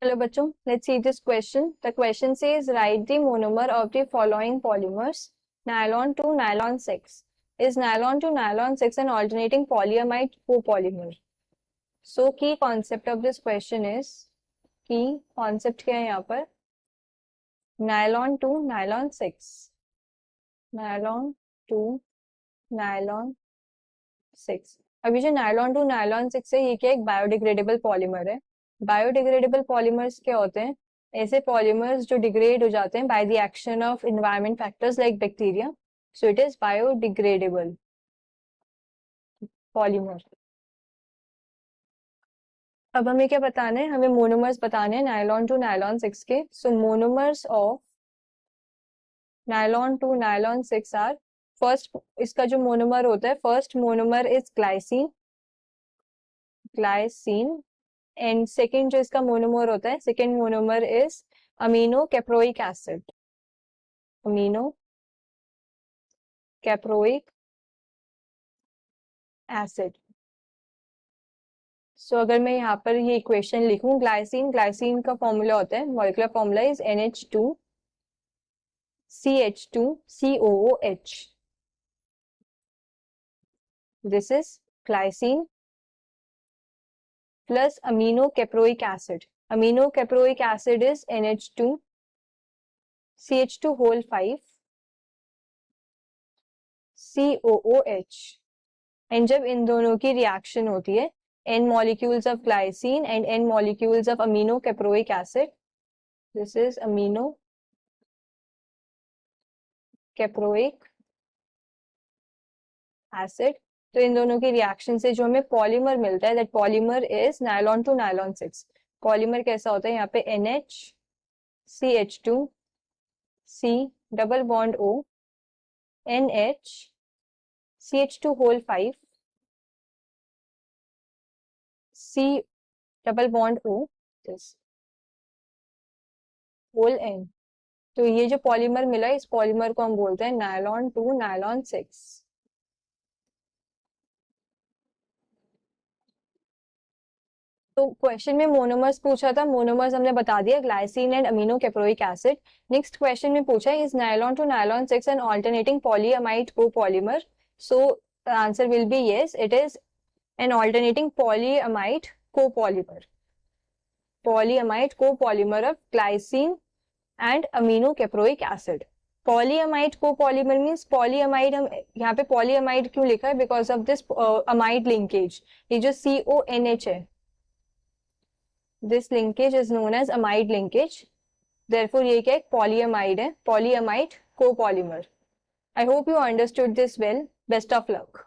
Hello bachcho, let's see this question. The question says write the monomer of the following polymers: nylon to nylon 6. Is nylon to nylon 6 an alternating polyamide copolymer? So key concept of this question is, key concept क्या है यहाँ पर? Nylon to nylon 6. Nylon to nylon 6. अभी जो nylon to nylon 6 है ये क्या एक बायोडिग्रेडेबल पॉलीमर है. बायोडिग्रेडेबल पॉलीमर्स क्या होते हैं? ऐसे पॉलीमर्स जो डिग्रेड हो जाते हैं by the action of environment factors like bacteria. So it is biodegradable polymer. अब हमें क्या बताना है? हमें मोनोमर्स बताने हैं नायलॉन टू नायलॉन 6 के. So monomers of nylon to nylon 6 are, first इसका जो मोनोमर होता है, first monomer is glycine. Glycine. And second जो इसका मोनोमर होता है, second monomer is amino caproic acid. Amino caproic acid. So अगर मैं यहाँ पर ये इक्वेशन लिखूं, ग्लाइसिन, ग्लाइसिन का फॉर्मूला होता है, molecular formula is NH2CH2COOH. This is glycine plus amino caproic acid. Amino caproic acid is NH2 CH2 whole 5 COOH. and जब इन दोनों की रिएक्शन होती है, N molecules of glycine and N molecules of amino caproic acid, this is amino caproic acid. तो इन दोनों की reaction से जो हमें पॉलीमर मिलता है, that polymer is nylon to nylon 6. Polymer कैसा होता है? यहाँ पे NH CH2C double bond O NH CH2 whole 5 C double bond O this whole N. तो ये जो पॉलीमर मिला है, इस पॉलीमर को हम बोलते हैं नायलॉन टू नायलॉन 6. तो क्वेश्चन में मोनोमर्स पूछा था, मोनोमर्स हमने बता दिया, glycine and amino caproic acid. Next question में पूछा है is nylon to nylon 6 an alternating polyamide copolymer. So answer will be yes, it is an alternating polyamide copolymer. Polyamide copolymer of glycine and amino caproic acid. Polyamide copolymer means polyamide, हम यहाँ पे polyamide क्यों लिखा है? Because of this amide linkage. ये जो CONH है, this linkage is known as amide linkage. Therefore ये क्या एक polyamide है, polyamide copolymer. I hope you understood this well. Best of luck.